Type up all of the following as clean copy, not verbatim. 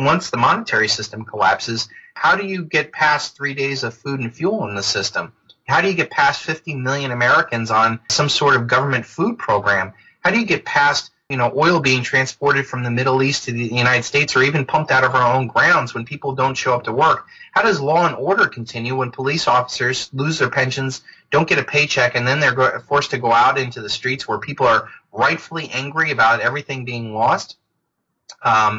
Once the monetary system collapses, how do you get past 3 days of food and fuel in the system? How do you get past 50 million Americans on some sort of government food program? How do you get past, oil being transported from the Middle East to the United States or even pumped out of our own grounds when people don't show up to work? How does law and order continue when police officers lose their pensions, don't get a paycheck, and then they're forced to go out into the streets where people are rightfully angry about everything being lost?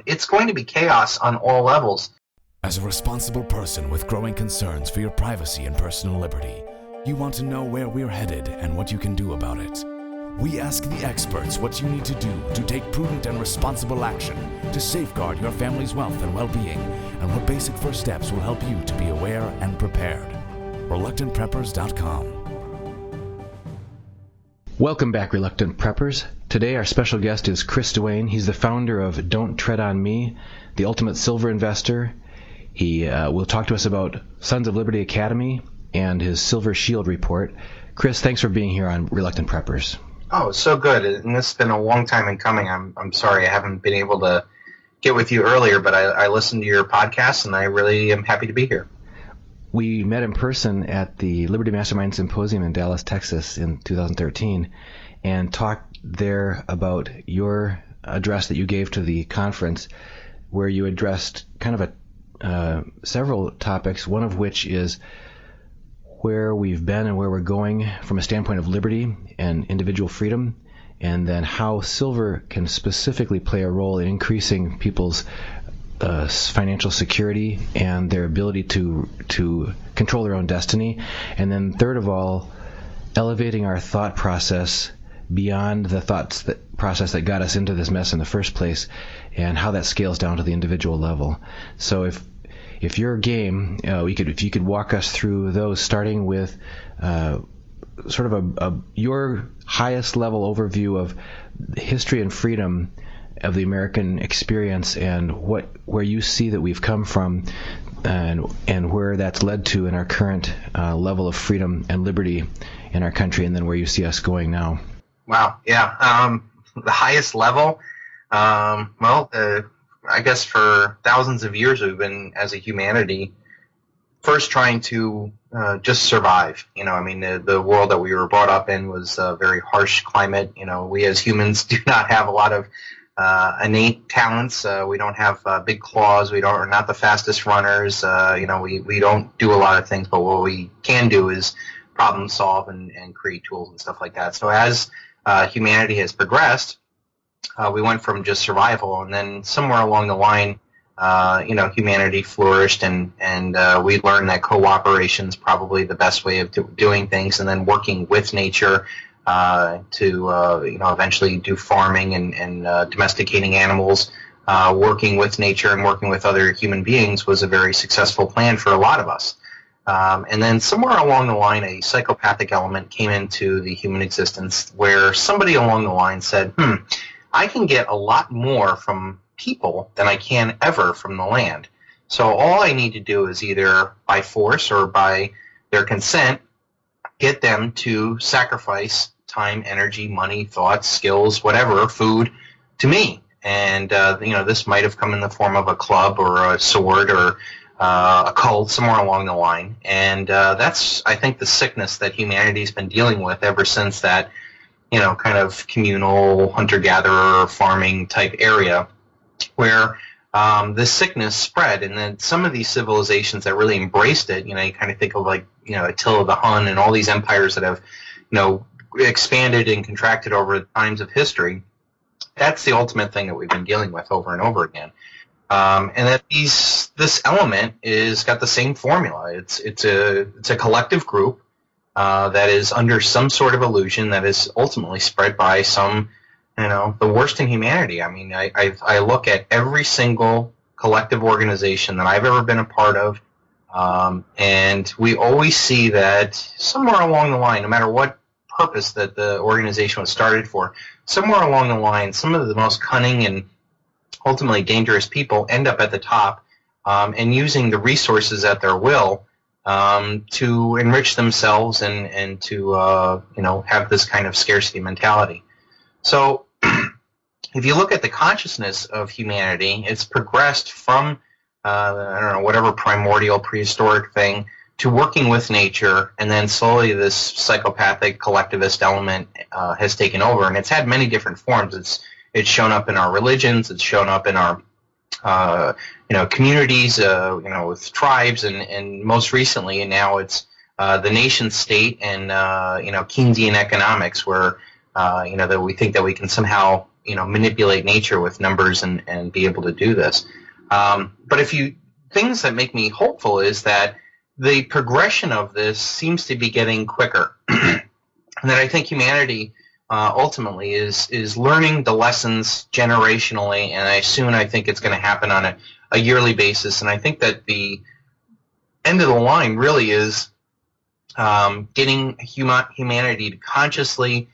It's going to be chaos on all levels. As a responsible person with growing concerns for your privacy and personal liberty, you want to know where we're headed and what you can do about it. We ask the experts what you need to do to take prudent and responsible action to safeguard your family's wealth and well-being, and what basic first steps will help you to be aware and prepared. ReluctantPreppers.com. Welcome back, Reluctant Preppers. Today our special guest is Chris Duane. He's the founder of Don't Tread on Me, the ultimate silver investor. He will talk to us about Sons of Liberty Academy and his Silver Shield report. Chris, thanks for being here on Reluctant Preppers. Oh, so good. And this has been a long time in coming. I'm sorry I haven't been able to get with you earlier, but I listened to your podcast, and I really am happy to be here. We met in person at the Liberty Mastermind Symposium in Dallas, Texas in 2013 and talked there about your address that you gave to the conference, where you addressed kind of several topics, one of which is where we've been and where we're going from a standpoint of liberty and individual freedom, and then how silver can specifically play a role in increasing people's financial security and their ability to control their own destiny. And then third of all, elevating our thought process beyond the process that got us into this mess in the first place, and how that scales down to the individual level. So if you're game, if you could walk us through those, starting with sort of your highest level overview of history and freedom of the American experience, and where you see that we've come from, and where that's led to in our current level of freedom and liberty in our country, and then where you see us going now. Wow, yeah. The highest level, I guess for thousands of years we've been, as a humanity, first trying to just survive. The world that we were brought up in was a very harsh climate. We as humans do not have a lot of innate talents. We don't have big claws. We're not the fastest runners. We don't do a lot of things, but what we can do is problem solve and create tools and stuff like that. So as humanity has progressed, we went from just survival, and then somewhere along the line, humanity flourished, and we learned that cooperation is probably the best way of doing things, and then working with nature to eventually do farming and domesticating animals. Working with nature and working with other human beings was a very successful plan for a lot of us. And then somewhere along the line, a psychopathic element came into the human existence, where somebody along the line said, I can get a lot more from people than I can ever from the land. So all I need to do is either by force or by their consent, get them to sacrifice time, energy, money, thoughts, skills, whatever, food, to me. And, this might have come in the form of a club or a sword or a cult, somewhere along the line. And that's, I think, the sickness that humanity's been dealing with ever since that, kind of communal hunter-gatherer farming type area, where this sickness spread. And then some of these civilizations that really embraced it, you kind of think of like, Attila the Hun and all these empires that have, expanded and contracted over the times of history. That's the ultimate thing that we've been dealing with over and over again. And that this element is got the same formula. It's a collective group that is under some sort of illusion that is ultimately spread by some, the worst in humanity. I mean, I look at every single collective organization that I've ever been a part of, and we always see that somewhere along the line, no matter what purpose that the organization was started for, somewhere along the line, some of the most cunning and ultimately dangerous people end up at the top, and using the resources at their will to enrich themselves and to have this kind of scarcity mentality. So if you look at the consciousness of humanity, it's progressed from, I don't know, whatever primordial prehistoric thing to working with nature, and then slowly this psychopathic collectivist element has taken over, and it's had many different forms. It's shown up in our religions, it's shown up in our communities, with tribes, and most recently, and now it's the nation state and Keynesian economics, where that we think that we can somehow manipulate nature with numbers and be able to do this. But things that make me hopeful is that the progression of this seems to be getting quicker, and that I think humanity ultimately is learning the lessons generationally, and I think it's going to happen on a yearly basis. And I think that the end of the line really is getting humanity to consciously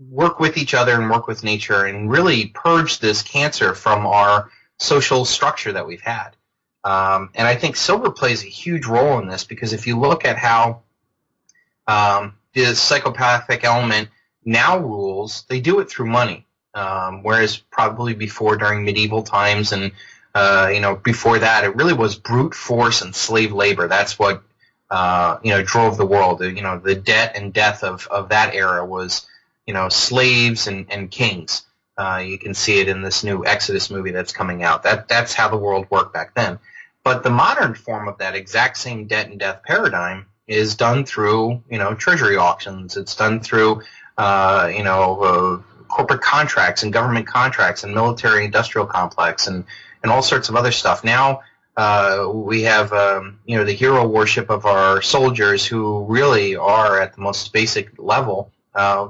work with each other and work with nature and really purge this cancer from our social structure that we've had. And I think silver plays a huge role in this, because if you look at how the psychopathic element now rules, they do it through money, whereas probably before, during medieval times and before that, it really was brute force and slave labor. That's what drove the world. The debt and death of that era was slaves and kings. You can see it in this new Exodus movie that's coming out. That's how the world worked back then. But the modern form of that exact same debt and death paradigm is done through treasury auctions. It's done through corporate contracts and government contracts and military industrial complex and all sorts of other stuff. Now we have the hero worship of our soldiers, who really are at the most basic level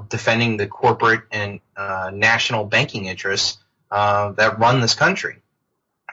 defending the corporate and national banking interests that run this country.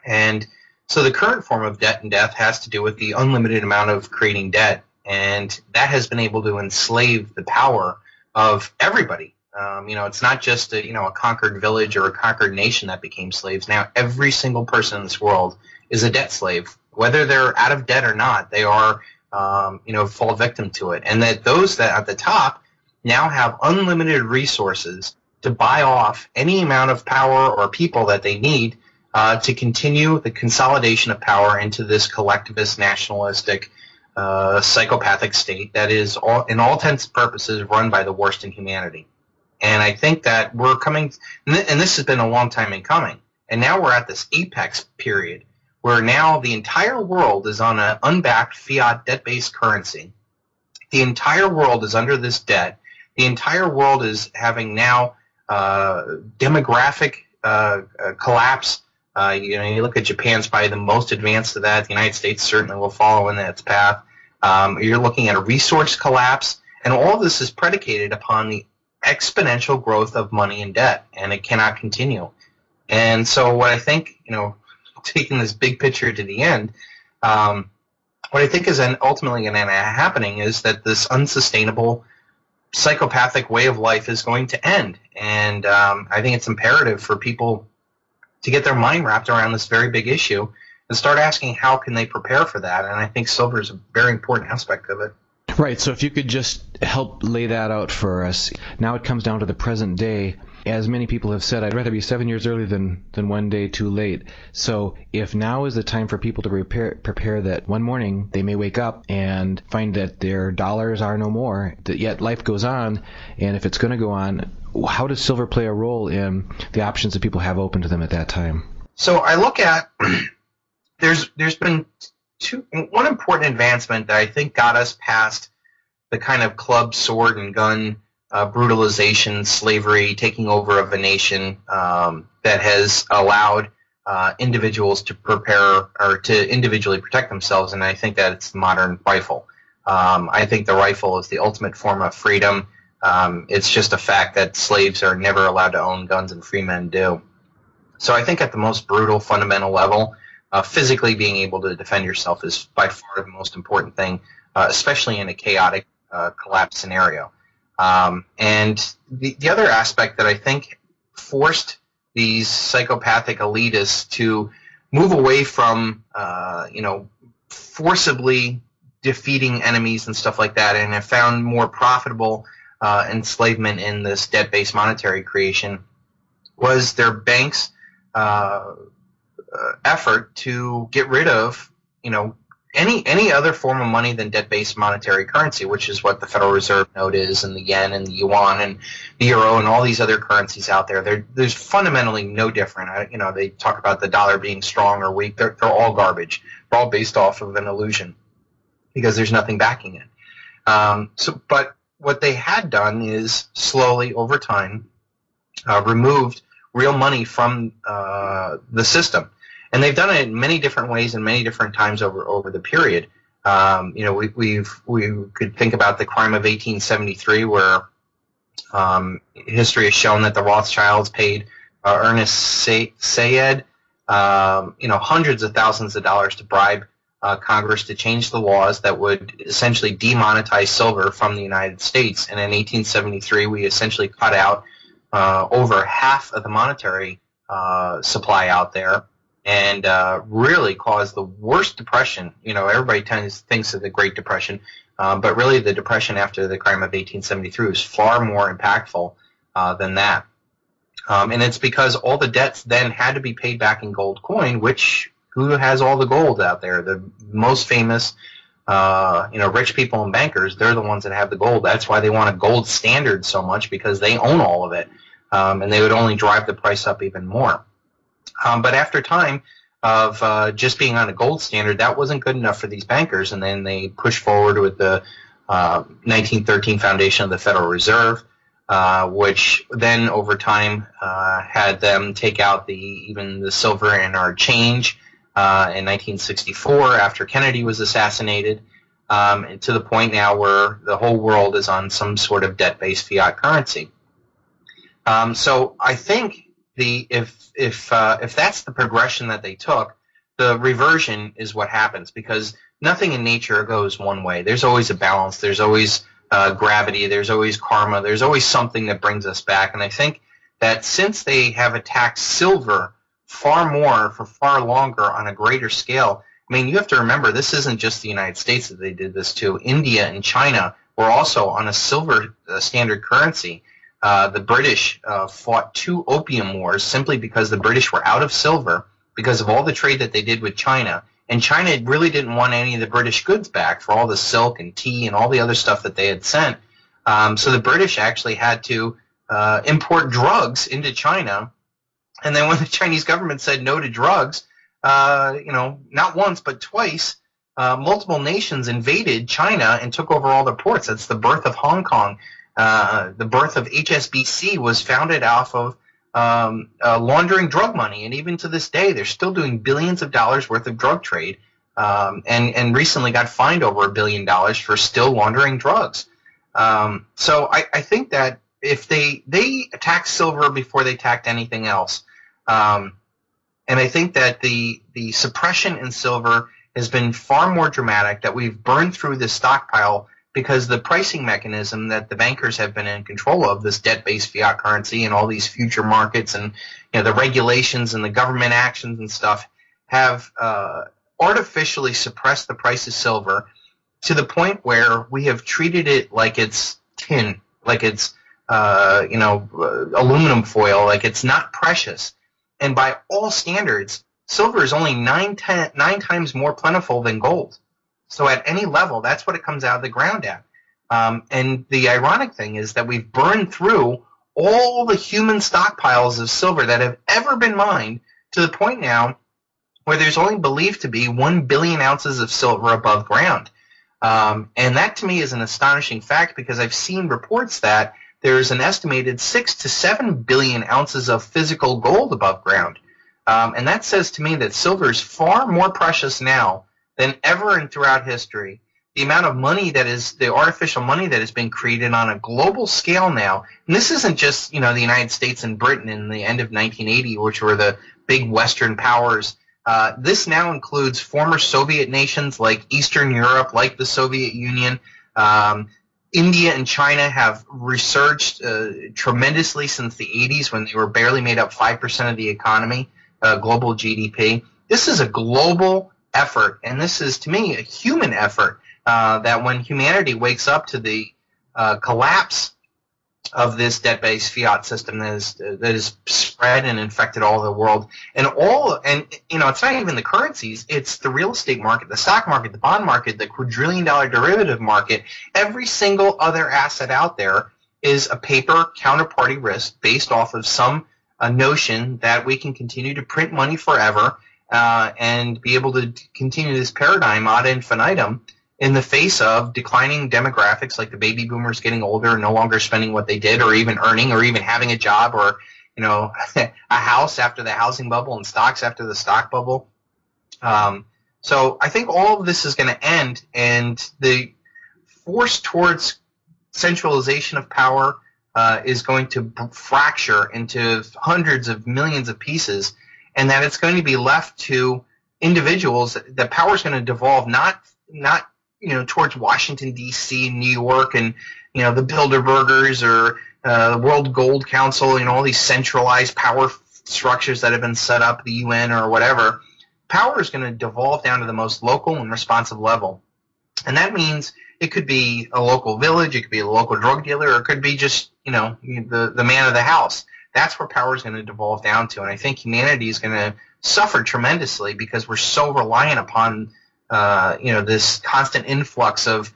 And so the current form of debt and death has to do with the unlimited amount of creating debt, and that has been able to enslave the power of everybody. It's not just a conquered village or a conquered nation that became slaves. Now every single person in this world is a debt slave. Whether they're out of debt or not, they are fall victim to it. And that those that at the top now have unlimited resources to buy off any amount of power or people that they need to continue the consolidation of power into this collectivist, nationalistic, psychopathic state that is, in all intents and purposes, run by the worst in humanity. And I think that we're coming, and this has been a long time in coming, and now we're at this apex period where now the entire world is on an unbacked fiat debt-based currency. The entire world is under this debt. The entire world is having now demographic collapse. You look at Japan's probably the most advanced of that. The United States certainly will follow in its path. You're looking at a resource collapse, and all of this is predicated upon the exponential growth of money and debt, and it cannot continue. And so what I think, taking this big picture to the end, what I think is ultimately going to end up happening is that this unsustainable psychopathic way of life is going to end. And I think it's imperative for people to get their mind wrapped around this very big issue and start asking how can they prepare for that. And I think silver is a very important aspect of it. Right, so if you could just help lay that out for us. Now it comes down to the present day. As many people have said, I'd rather be 7 years early than one day too late. So if now is the time for people to prepare that one morning they may wake up and find that their dollars are no more, that yet life goes on, and if it's going to go on, how does silver play a role in the options that people have open to them at that time? So I look at, there's been one important advancement that I think got us past the kind of club, sword, and gun brutalization, slavery, taking over of a nation that has allowed individuals to prepare or to individually protect themselves, and I think that it's the modern rifle. I think the rifle is the ultimate form of freedom. It's just a fact that slaves are never allowed to own guns and free men do. So I think at the most brutal, fundamental level, physically being able to defend yourself is by far the most important thing, especially in a chaotic collapse scenario. And the other aspect that I think forced these psychopathic elitists to move away from, forcibly defeating enemies and stuff like that, and have found more profitable enslavement in this debt-based monetary creation, was their banks' effort to get rid of, any other form of money than debt-based monetary currency, which is what the Federal Reserve note is, and the yen and the yuan and the euro and all these other currencies out there. There's fundamentally no different. They talk about the dollar being strong or weak. They're all garbage. They're all based off of an illusion because there's nothing backing it. But what they had done is slowly over time removed real money from the system. And they've done it in many different ways and many different times over the period. We could think about the crime of 1873, where history has shown that the Rothschilds paid Ernest Sayed, hundreds of thousands of dollars to bribe Congress to change the laws that would essentially demonetize silver from the United States. And in 1873, we essentially cut out over half of the monetary supply out there, and really caused the worst depression. Everybody thinks of the Great Depression, but really the depression after the crime of 1873 was far more impactful than that. And it's because all the debts then had to be paid back in gold coin, who has all the gold out there? The most famous, rich people and bankers, they're the ones that have the gold. That's why they want a gold standard so much, because they own all of it. And they would only drive the price up even more. But after time of just being on a gold standard, that wasn't good enough for these bankers, and then they pushed forward with the 1913 foundation of the Federal Reserve, which then over time had them take out even the silver in our change in 1964 after Kennedy was assassinated, and to the point now where the whole world is on some sort of debt-based fiat currency. So I think if that's the progression that they took, the reversion is what happens, because nothing in nature goes one way. There's always a balance. There's always gravity. There's always karma. There's always something that brings us back. And I think that since they have attacked silver far more for far longer on a greater scale, you have to remember, this isn't just the United States that they did this to. India and China were also on a silver standard currency. The British fought 2 opium wars simply because the British were out of silver because of all the trade that they did with China. And China really didn't want any of the British goods back for all the silk and tea and all the other stuff that they had sent. So the British actually had to import drugs into China. And then when the Chinese government said no to drugs, not once but twice, multiple nations invaded China and took over all their ports. That's the birth of Hong Kong. The birth of HSBC was founded off of laundering drug money, and even to this day, they're still doing billions of dollars worth of drug trade, and recently got fined over $1 billion for still laundering drugs. So I think that if they attacked silver before they attacked anything else, and I think that the suppression in silver has been far more dramatic, that we've burned through the stockpile because the pricing mechanism that the bankers have been in control of, this debt-based fiat currency and all these future markets and the regulations and the government actions and stuff, have artificially suppressed the price of silver to the point where we have treated it like it's tin, like it's aluminum foil, like it's not precious. And by all standards, silver is only nine times more plentiful than gold. So at any level, that's what it comes out of the ground at. And the ironic thing is that we've burned through all the human stockpiles of silver that have ever been mined, to the point now where there's only believed to be 1 billion ounces of silver above ground. And that to me is an astonishing fact, because I've seen reports that there's an estimated 6 to 7 billion ounces of physical gold above ground. And that says to me that silver is far more precious now than ever and throughout history. The amount of money that is, the artificial money that has been created on a global scale now, and this isn't just, the United States and Britain in the end of 1980, which were the big Western powers. This now includes former Soviet nations like Eastern Europe, like the Soviet Union. India and China have resurged tremendously since the 80s, when they were barely made up 5% of the economy, global GDP. This is a global effort, and this is, to me, a human effort, that when humanity wakes up to the collapse of this debt-based fiat system that is spread and infected all the world. And it's not even the currencies, it's the real estate market, the stock market, the bond market, the quadrillion-dollar derivative market. Every single other asset out there is a paper counterparty risk based off of some notion that we can continue to print money forever and be able to continue this paradigm ad infinitum in the face of declining demographics, like the baby boomers getting older and no longer spending what they did, or even earning, or even having a job, or a house after the housing bubble and stocks after the stock bubble. So I think all of this is going to end, and the force towards centralization of power is going to fracture into hundreds of millions of pieces, and that it's going to be left to individuals. The power is going to devolve not towards Washington, D.C., New York, and the Bilderbergers or the World Gold Council, all these centralized power structures that have been set up, the UN or whatever. Power is going to devolve down to the most local and responsive level, and that means it could be a local village, it could be a local drug dealer, or it could be just the man of the house. That's where power is going to devolve down to, and I think humanity is going to suffer tremendously because we're so reliant upon this constant influx of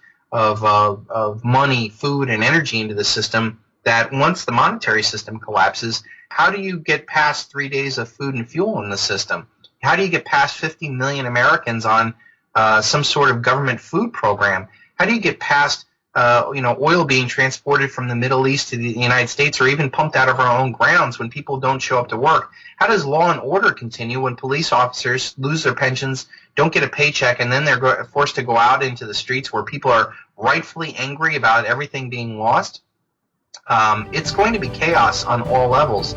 money, food, and energy into the system, that once the monetary system collapses, how do you get past 3 days of food and fuel in the system? How do you get past 50 million Americans on some sort of government food program? How do you get past oil being transported from the Middle East to the United States, or even pumped out of our own grounds when people don't show up to work? How does law and order continue when police officers lose their pensions, don't get a paycheck, and then they're forced to go out into the streets where people are rightfully angry about everything being lost? It's going to be chaos on all levels.